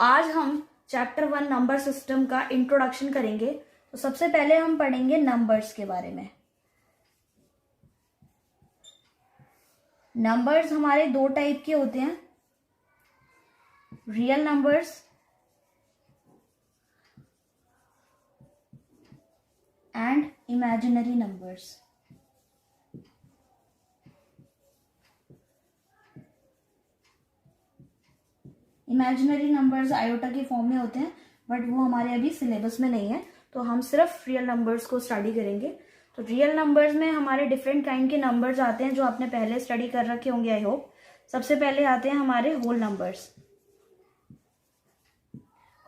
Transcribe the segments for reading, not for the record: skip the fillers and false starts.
आज हम chapter 1 number system का इंट्रोडक्शन करेंगे। तो सबसे पहले हम पढ़ेंगे नंबर्स के बारे में। नंबर्स हमारे दो टाइप के होते हैं, real numbers and imaginary numbers. Imaginary numbers iota के फॉर्म में होते हैं, बट वो हमारे अभी सिलेबस में नहीं है, तो हम सिर्फ रियल नंबर्स को स्टडी करेंगे। तो रियल नंबर्स में हमारे डिफरेंट काइंड के नंबर्स आते हैं जो आपने पहले स्टडी कर रखे होंगे आई होप। सबसे पहले आते हैं हमारे होल नंबर्स।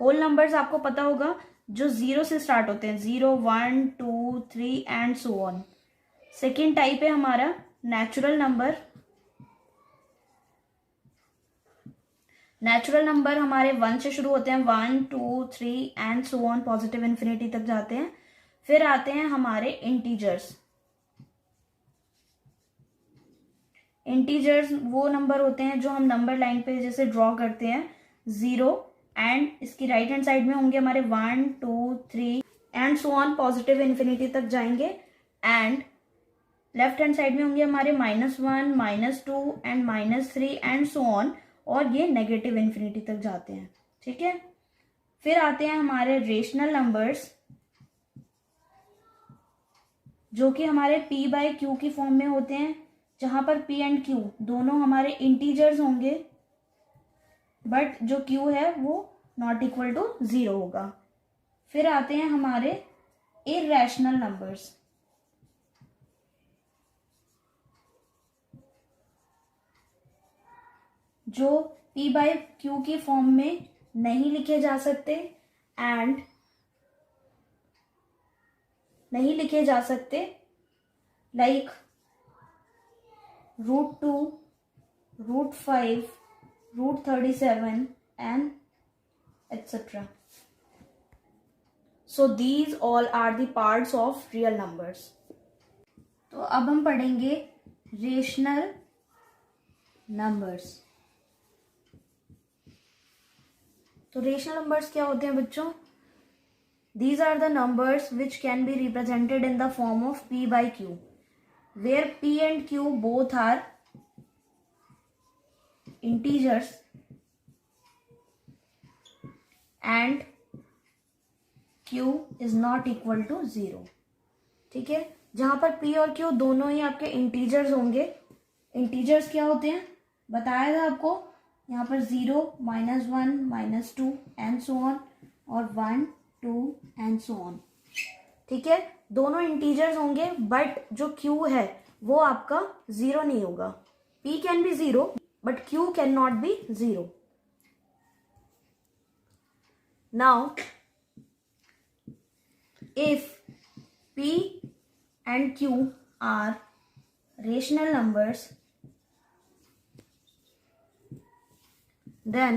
होल नंबर्स आपको पता होगा जो 0 से स्टार्ट होते हैं, 0, 1, 2, 3 and so on. Second type है हमारा नेचुरल नंबर। नेचुरल नंबर हमारे 1 से शुरू होते हैं, 1, 2, 3 and so on, positive infinity तक जाते हैं। फिर आते हैं हमारे इंटीजर्स। इंटीजर्स वो नंबर होते हैं जो हम नंबर लाइन पे जैसे ड्रॉ करते हैं, 0 एंड इसकी राइट हैंड साइड में होंगे हमारे 1, 2, 3 and so on, positive infinity तक जाएंगे। एंड लेफ्ट हैंड साइड में होंगे हमारे -1, -2 एंड -3 एंड सो ऑन, और ये नेगेटिव इन्फिनिटी तक जाते हैं। ठीक है। फिर आते हैं हमारे रेशनल नंबर्स जो कि हमारे p/q की फॉर्म में होते हैं, जहां पर p एंड q दोनों हमारे इंटीजर्स होंगे, बट जो q है वो नॉट इक्वल टू 0 होगा। फिर आते हैं हमारे इररेशनल नंबर्स। जो p/q की फॉर्म में नहीं लिखे जा सकते एंड नहीं लिखे जा सकते, like √2, √5, √37 and etc. So these all are the parts of real numbers. तो अब हम पढ़ेंगे रेशनल नंबर्स। तो रेशनल नंबर्स क्या होते हैं बच्चों? These are the numbers which can be represented in the form of p/q, where p and q both are integers and q is not equal to 0. ठीक है, जहां पर p और q दोनों ही आपके इंटीजर्स होंगे। इंटीजर्स क्या होते हैं बताया था आपको, यहाँ पर 0, -1, -2 एंड सो ऑन, और 1, 2 एंड सो ऑन। ठीक है, दोनों इंटीजर्स होंगे, बट जो q है वो आपका 0 नहीं होगा। p can be 0 but q can not be 0। Now if p and q are rational numbers, then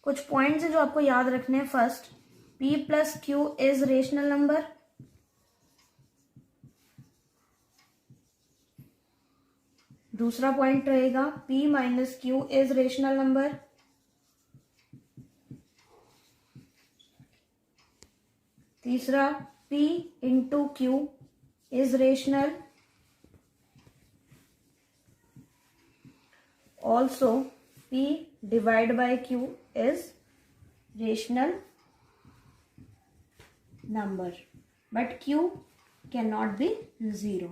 कुछ पॉइंट्स है जो आपको याद रखने हैं। First, p + q is rational number. दूसरा पॉइंट रहेगा p - q is rational number. तीसरा, p × q is rational. Also p / q is rational number, but q cannot be 0.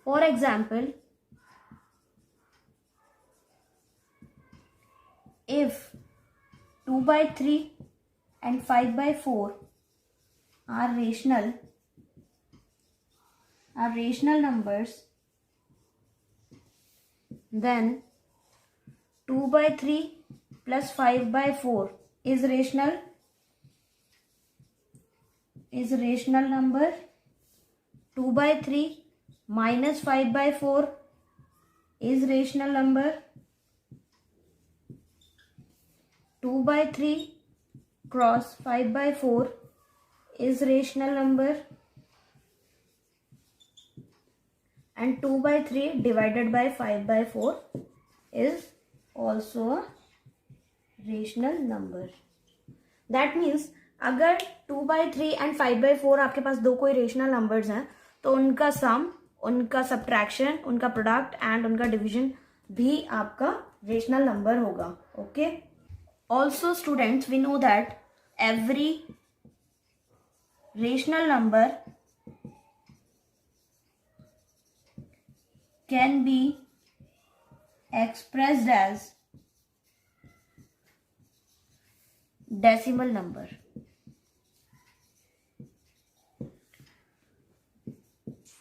For example, if 2/3 and 5/4 are rational numbers, then 2/3 plus 5/4 is rational number. 2/3 minus 5/4 is rational number. 2/3 cross 5/4 is rational number, and 2/3 divided by 5/4 is also a rational number. That means अगर 2/3 and 5/4 आपके पास दो कोई rational numbers हैं तो उनका सम, उनका subtraction, उनका product and उनका डिवीजन भी आपका रेशनल नंबर होगा। Okay, also students we know that every rational number can be expressed as decimal number.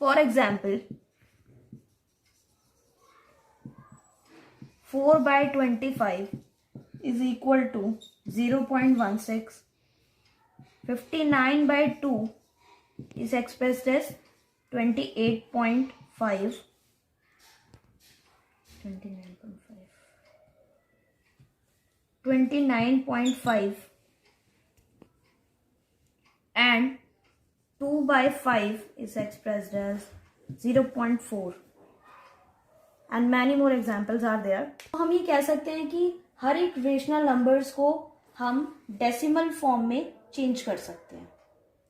For example, 4/25 is equal to 0.16. 59/2 is expressed as 28.5. 29.5 and 2/5 is expressed as 0.4 and many more examples are there. तो हम ये कह सकते हैं कि हर एक rational numbers को हम डेसिमल फॉर्म में चेंज कर सकते हैं,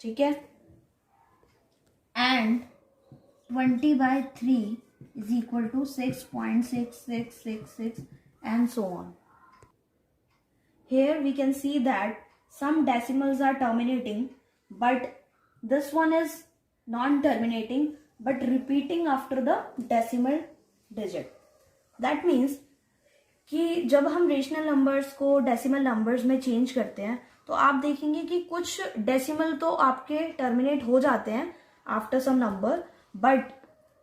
ठीक है। And 20/3 is equal to 6.6666 and so on. Here we can see that some decimals are terminating, but this one is non-terminating but repeating after the decimal digit. That means कि जब हम rational numbers को decimal numbers में change करते हैं तो आप देखेंगे कि कुछ डेसिमल तो आपके टर्मिनेट हो जाते हैं आफ्टर सम नंबर, बट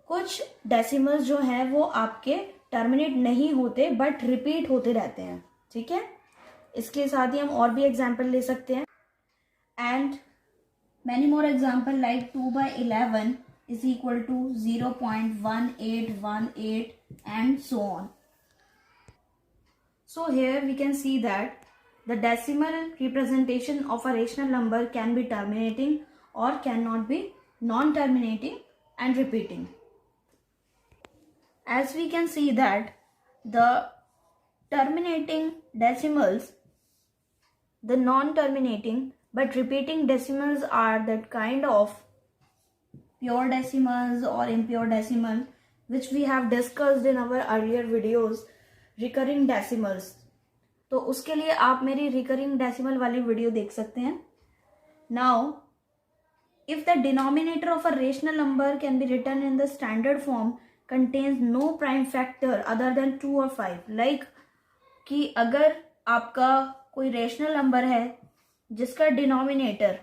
कुछ डेसिमल्स जो हैं वो आपके टर्मिनेट नहीं होते बट रिपीट होते रहते हैं, ठीक है। इसके साथ ही हम और भी एग्जाम्पल ले सकते हैं and many more example like 2/11 is equal to 0.1818 and so on. So here we can see that the decimal representation of a rational number can be terminating or cannot be non-terminating and repeating. As we can see that the terminating decimals, the non-terminating but repeating decimals are that kind of pure decimals or impure decimal which we have discussed in our earlier videos, recurring decimals. तो उसके लिए आप मेरी recurring decimal वाली video देख सकते हैं। Now, if the denominator of a rational number can be written in the standard form contains no prime factor other than 2 or 5, like कि अगर आपका कोई रेशनल नंबर है जिसका डिनोमिनेटर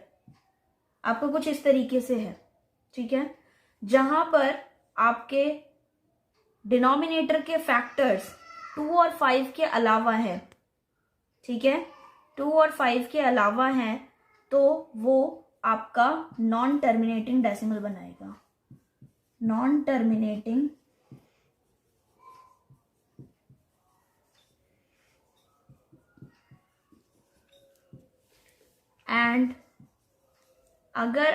आपका कुछ इस तरीके से है, ठीक है, जहां पर आपके डिनोमिनेटर के फैक्टर्स 2 और 5 के अलावा है, ठीक है, 2 और 5 के अलावा है, तो वो आपका नॉन टर्मिनेटिंग डेसिमल बनाएगा। नॉन टर्मिनेटिंग एंड अगर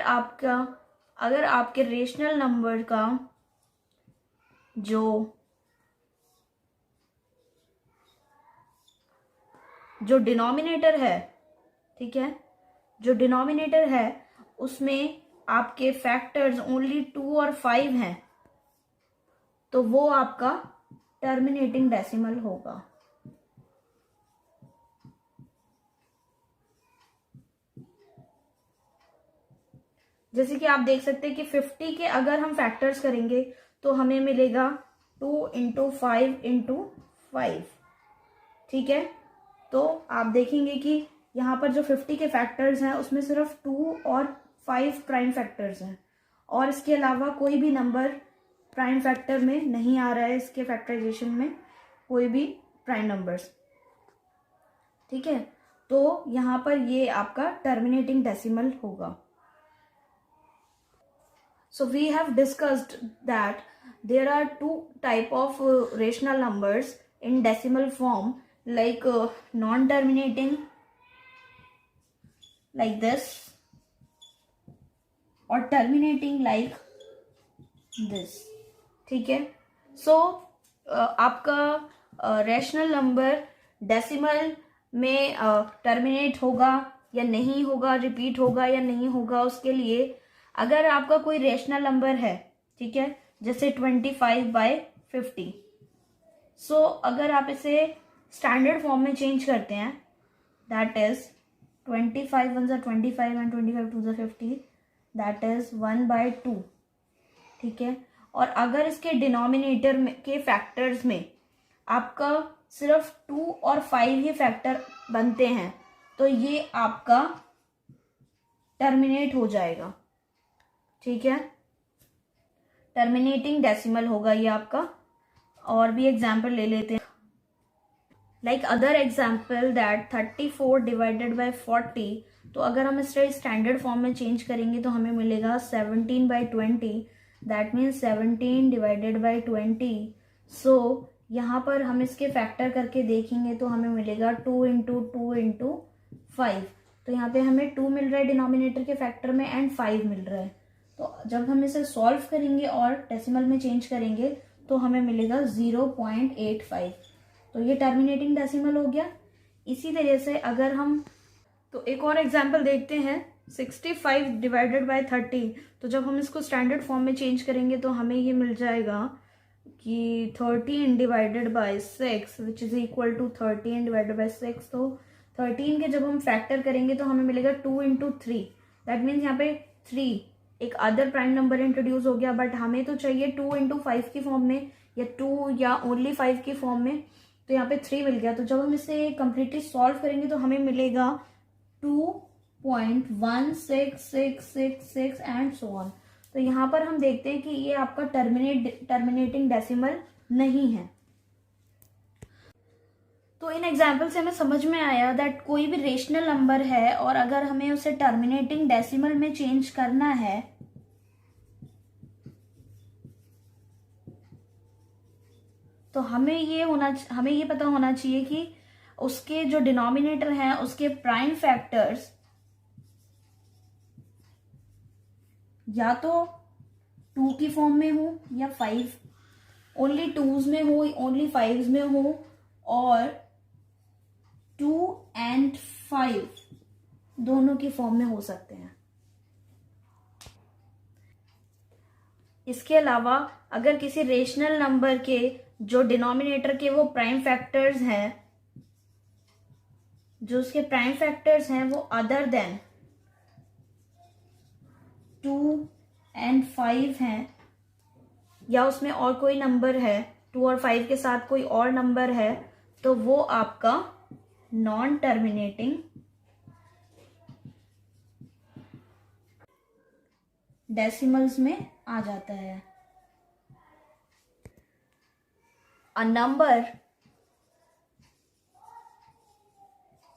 आपके रेशनल नंबर का जो डिनोमिनेटर है, ठीक है, जो डिनोमिनेटर है उसमें आपके फैक्टर्स ओनली 2 और 5 हैं, तो वो आपका टर्मिनेटिंग डेसिमल होगा। जैसे कि आप देख सकते हैं कि 50 के अगर हम फैक्टर्स करेंगे तो हमें मिलेगा 2 × 5 × 5, ठीक है। तो आप देखेंगे कि यहाँ पर जो 50 के फैक्टर्स हैं उसमें सिर्फ 2 और 5 प्राइम फैक्टर्स हैं और इसके अलावा कोई भी नंबर प्राइम फैक्टर में नहीं आ रहा है, इसके फैक्टराइजेशन में कोई भी प्राइम नंबर्स, ठीक है। तो यहाँ पर ये आपका टर्मिनेटिंग डेसिमल होगा। So we have discussed that there are two type of rational numbers in decimal form, like non-terminating like this or terminating like this, ठीक है। So आपका rational number decimal में टर्मिनेट होगा या नहीं होगा, रिपीट होगा या नहीं होगा, उसके लिए अगर आपका कोई रेशनल नंबर है, ठीक है, जैसे 25/50, सो अगर आप इसे स्टैंडर्ड फॉर्म में चेंज करते हैं, that is 25 1 25 and 25 2 50, that is 1/2, ठीक है। और अगर इसके डिनोमिनेटर में के फैक्टर्स में आपका सिर्फ 2 और 5 ही फैक्टर बनते हैं, तो ये आपका टर्मिनेट हो जाएगा, ठीक है, टर्मिनेटिंग डेसिमल होगा ये आपका। और भी एग्जाम्पल ले लेते हैं, like other example that 34 divided by 40, तो अगर हम इसे स्टैंडर्ड फॉर्म में चेंज करेंगे तो हमें मिलेगा 17/20, दैट मीन्स 17 डिवाइडेड बाय 20। सो यहाँ पर हम इसके फैक्टर करके देखेंगे तो हमें मिलेगा 2 इंटू 2 इंटू 5, तो यहाँ पे हमें 2 मिल रहा है डिनोमिनेटर के फैक्टर में एंड 5 मिल रहा है। तो जब हम इसे सॉल्व करेंगे और डेसिमल में चेंज करेंगे तो हमें मिलेगा 0.85, तो ये टर्मिनेटिंग डेसिमल हो गया। इसी तरह से अगर हम तो एक और एग्जाम्पल देखते हैं, 65 डिवाइडेड बाय 30, तो जब हम इसको स्टैंडर्ड फॉर्म में चेंज करेंगे तो हमें ये मिल जाएगा कि 13 divided by 6 which is equal to 13 divided by 6। तो 13 के जब हम फैक्टर करेंगे तो हमें मिलेगा 2 इंटू 3, दैट मीन्स यहाँ पे 3 एक अदर प्राइम नंबर इंट्रोड्यूस हो गया, बट हमें तो चाहिए 2 इंटू 5 की फॉर्म में या 2 या ओनली 5 की फॉर्म में, तो यहाँ पे 3 मिल गया। तो जब हम इसे कंप्लीटली सॉल्व करेंगे तो हमें मिलेगा 2.16666 एंड सो ऑन। तो यहाँ पर हम देखते हैं कि ये आपका टर्मिनेटिंग डेसिमल नहीं है। तो इन एग्जाम्पल से हमें समझ में आया दैट कोई भी रेशनल नंबर है और अगर हमें उसे टर्मिनेटिंग डेसिमल में चेंज करना है तो हमें ये पता होना चाहिए कि उसके जो डिनोमिनेटर हैं उसके प्राइम फैक्टर्स या तो 2 की फॉर्म में हो या 5, ओनली 2s में हो, ओनली 5s में हो, और 2 एंड 5 दोनों की फॉर्म में हो सकते हैं। इसके अलावा अगर किसी रेशनल नंबर के जो डिनोमिनेटर के वो प्राइम फैक्टर्स हैं, जो उसके प्राइम फैक्टर्स हैं वो अदर देन 2 एंड 5 हैं, या उसमें और कोई नंबर है 2 और 5 के साथ कोई और नंबर है, तो वो आपका नॉन टर्मिनेटिंग डेसिमल्स में आ जाता है। A number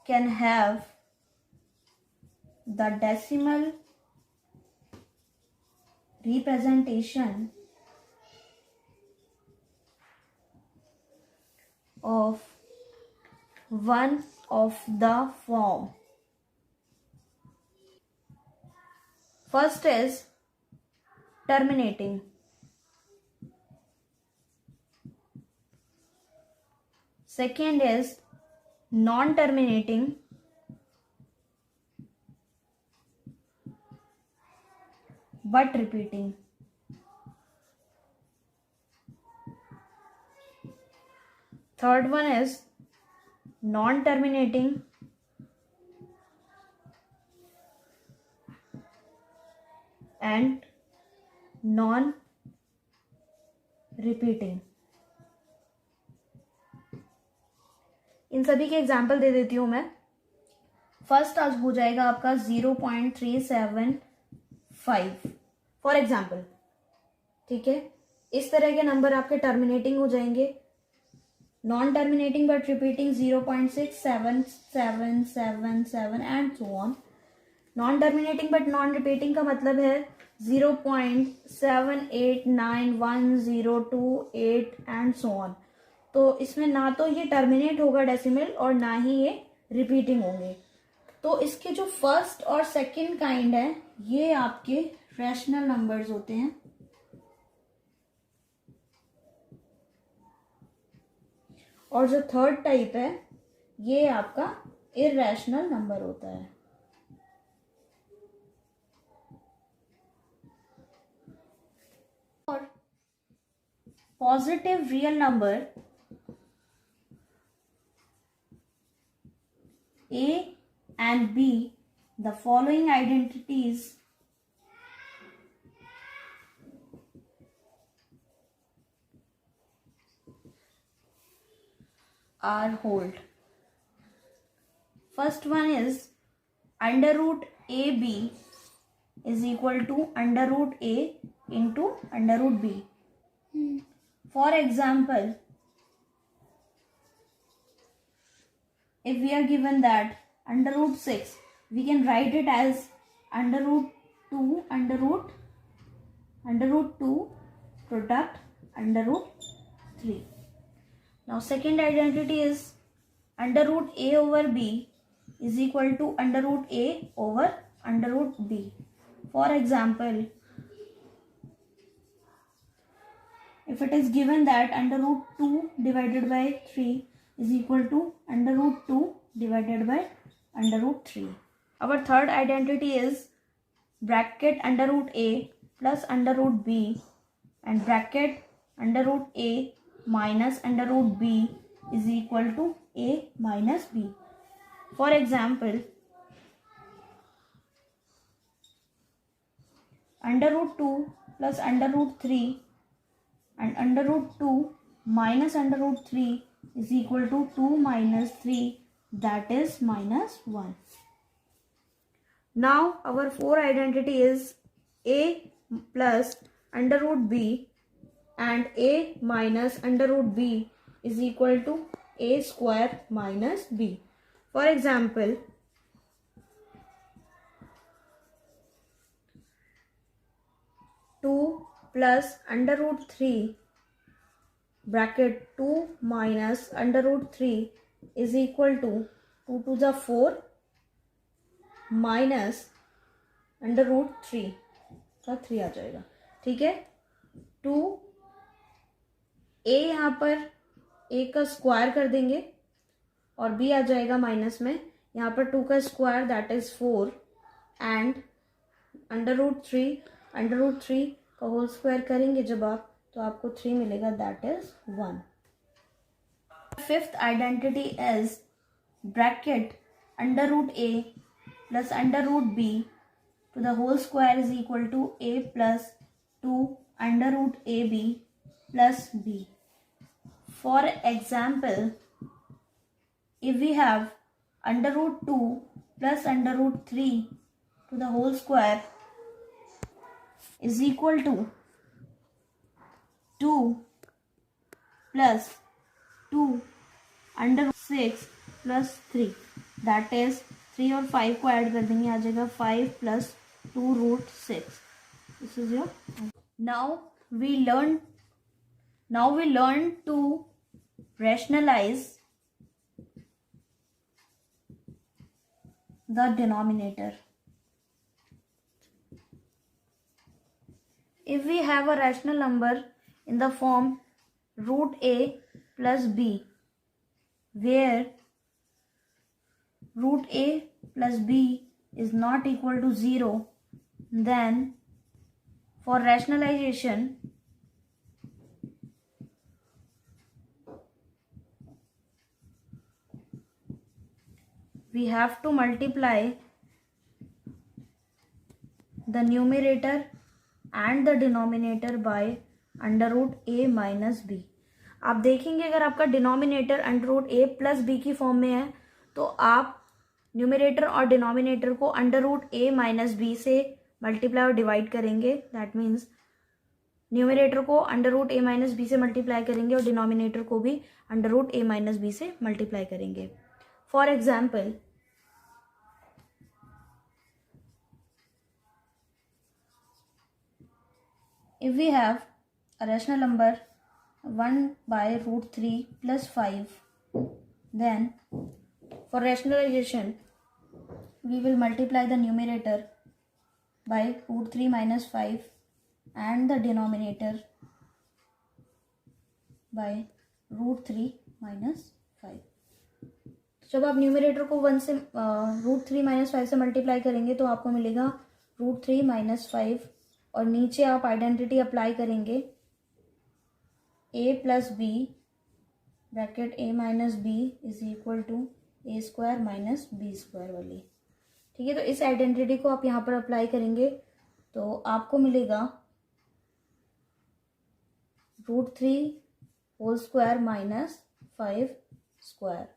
can have the decimal representation of one of the form. First is terminating. Second is non-terminating. But repeating. Third one is non-terminating and non-repeating. इन सभी के एग्जाम्पल दे देती हूं मैं। फर्स्ट आज हो जाएगा आपका 0.375 फॉर एग्जाम्पल, ठीक है। इस तरह के नंबर आपके टर्मिनेटिंग हो जाएंगे, non terminating but repeating 0.6777 and so on. Non terminating but non repeating का मतलब है 0.789102 एंड सो ऑन। तो इसमें ना तो ये टर्मिनेट होगा डेसिमल और ना ही ये रिपीटिंग होंगे। तो इसके जो फर्स्ट और सेकंड काइंड है ये आपके रैशनल नंबर्स होते हैं, और जो थर्ड टाइप है ये आपका इररेशनल नंबर होता है। और positive real number A and B, the following identities are hold. First one is under root AB is equal to under root A into under root B. For example, if we are given that under root 6, we can write it as under root 2 under root 2 product under root 3. Now second identity is under root A over B is equal to under root A over under root B. For example, if it is given that under root 2 divided by 3 is equal to under root 2 divided by under root 3. Our third identity is bracket under root A plus under root B and bracket under root A minus under root B is equal to A minus B. For example, under root 2 plus under root 3 and under root 2 minus under root 3 is equal to 2 minus 3, that is minus 1. Now our fourth identity is A plus under root B and A minus under root B is equal to A square minus B. For example, two plus under root 3 bracket 2 minus under root 3 is equal to 2 to the 4 minus under root 3 का 3 आ जाएगा। ठीक है, 2 a यहाँ पर a का square कर देंगे और b आ जाएगा माइनस में, यहाँ पर 2 का square that is 4 and under root 3 का होल स्क्वायर करेंगे जब आप, तो आपको 3 मिलेगा that is 1. Fifth identity is bracket under root a plus under root b to the whole square is equal to a plus 2 under root ab plus b. For example, if we have under root 2 plus under root 3 to the whole square is equal to 2 plus 2 under 6 plus 3, that is 3 और 5 को add कर देंगे, आ जाएगा 5 plus 2 root 6. This is your. Now we learn to rationalize the denominator. If we have a rational number in the form root a plus b, where root a plus b is not equal to 0, then for rationalization we have to multiply the numerator and the denominator by under root a minus b. आप देखेंगे अगर आपका denominator under root a plus B की form में है तो आप numerator और डिनोमिनेटर को under root a minus B से मल्टीप्लाई और डिवाइड करेंगे. दैट मीन्स न्यूमरेटर को under root a minus B से मल्टीप्लाई करेंगे और डिनोमिनेटर को भी under root a minus B से मल्टीप्लाई करेंगे. For example, if we have a rational number 1 by root 3 plus 5, then for rationalization we will multiply the numerator by root 3 minus 5 and the denominator by root 3 minus 5. जब आप numerator को 1 से √3 - 5 से multiply करेंगे तो आपको मिलेगा √3 - 5, और नीचे आप आइडेंटिटी अप्लाई करेंगे a + b bracket a - b is equal to a² - b² वाली। ठीक है, तो इस आइडेंटिटी को आप यहाँ पर अप्लाई करेंगे तो आपको मिलेगा √3² - 5²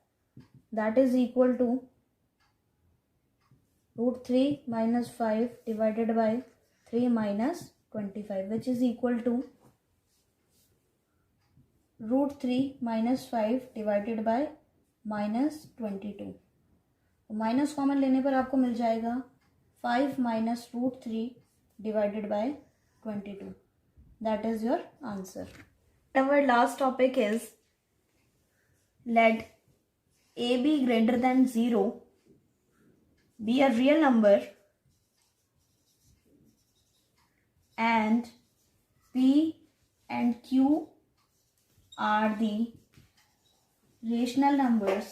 that is equal to √3 - 5 divided by 3 - 25, which is equal to √3 - 5 divided by -22। Minus common लेने पर आपको मिल जाएगा 5 - √3 divided by 22। That is your answer. Our last topic is let a be greater than 0, be a real number, and p and q are the rational numbers,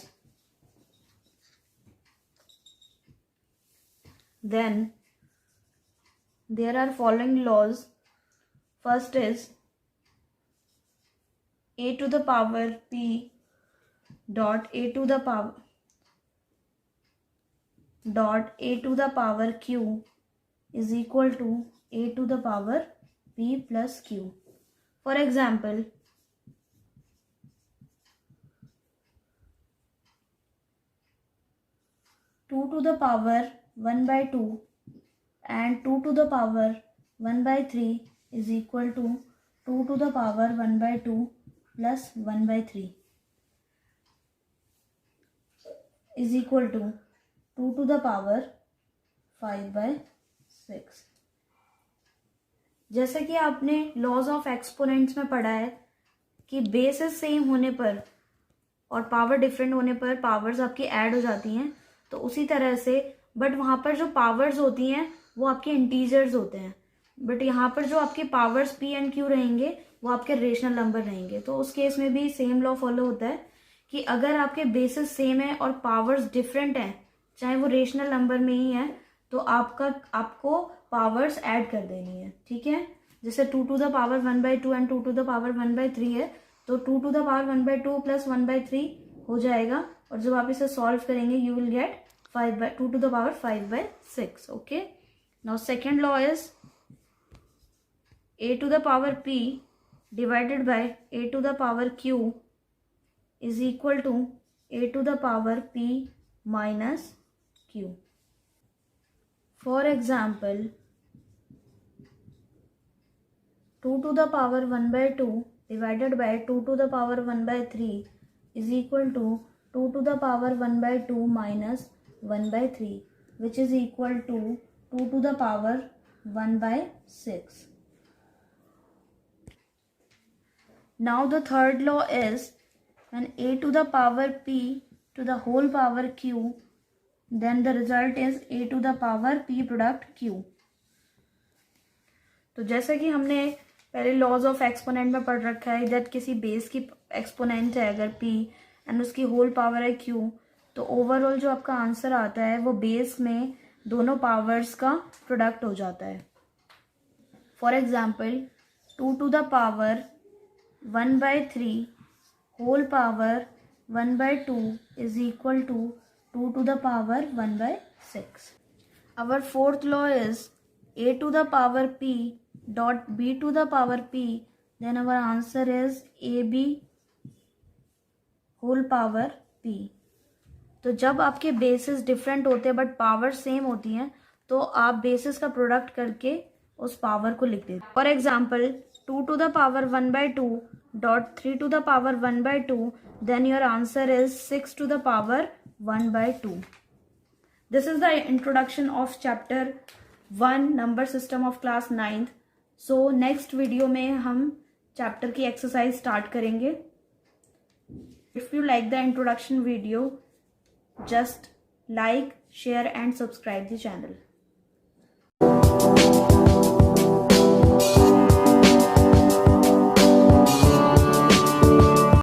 then there are following laws. First is a to the power p dot a to the power q is equal to a to the power p plus q. For example, 2 to the power 1/2 and 2 to the power 1/3 is equal to 2 to the power 1/2 plus 1/3 is equal to 2 to the power 5/6। जैसे कि आपने laws of exponents में पढ़ा है कि basis same होने पर और पावर डिफरेंट होने पर पावर्स आपकी ऐड हो जाती हैं, तो उसी तरह से बट वहाँ पर जो पावर्स होती हैं वो आपके इंटीजर्स होते हैं, बट यहाँ पर जो आपके पावर्स p एंड q रहेंगे वो आपके रेशनल नंबर रहेंगे। तो उस केस में भी सेम लॉ फॉलो होता है कि अगर आपके बेसिस सेम है और पावर्स डिफरेंट हैं, चाहे वो रेशनल नंबर में ही है, तो आपको पावर्स ऐड कर देनी है। ठीक है, जैसे 2 to the power 1/2 and 2 to the power 1/3 है, तो 2 to the power 1/2 प्लस 1/3 हो जाएगा, और जब आप इसे सॉल्व करेंगे you will get 2 to the power 5/6। Okay, now second law is a to the power p divided by a to the power q is equal to a to the power p minus q. For example, 2 to the power 1/2 divided by 2 to the power 1/3 is equal to 2 to the power 1/2 minus 1/3, which is equal to 2 to the power 1/6. Now the third law is when a to the power p to the whole power q, then the result is a to the power p product q. तो जैसे कि हमने पहले laws of exponent में पढ़ रखा है, इधर किसी बेस की एक्सपोनेंट है अगर p एंड उसकी होल पावर है q, तो ओवरऑल जो आपका आंसर आता है वो बेस में दोनों पावर्स का प्रोडक्ट हो जाता है। For example 2 to the power 1/3 whole power 1/2 is equal to 2 to the power 1/6. Our fourth law is a to the power p dot b to the power p, then our answer is ab whole power p. तो जब आपके basis different होते हैं but power same होती हैं, तो आप basis का प्रोडक्ट करके उस पावर को लिख देते। For example 2 to the power 1/2 dot 3 to the power 1/2, then your answer is 6 to the power 1/2. This is the introduction of chapter 1 number system of class 9th. So next video में हम chapter की exercise start करेंगे। If you like the introduction video, just like, share and subscribe the channel.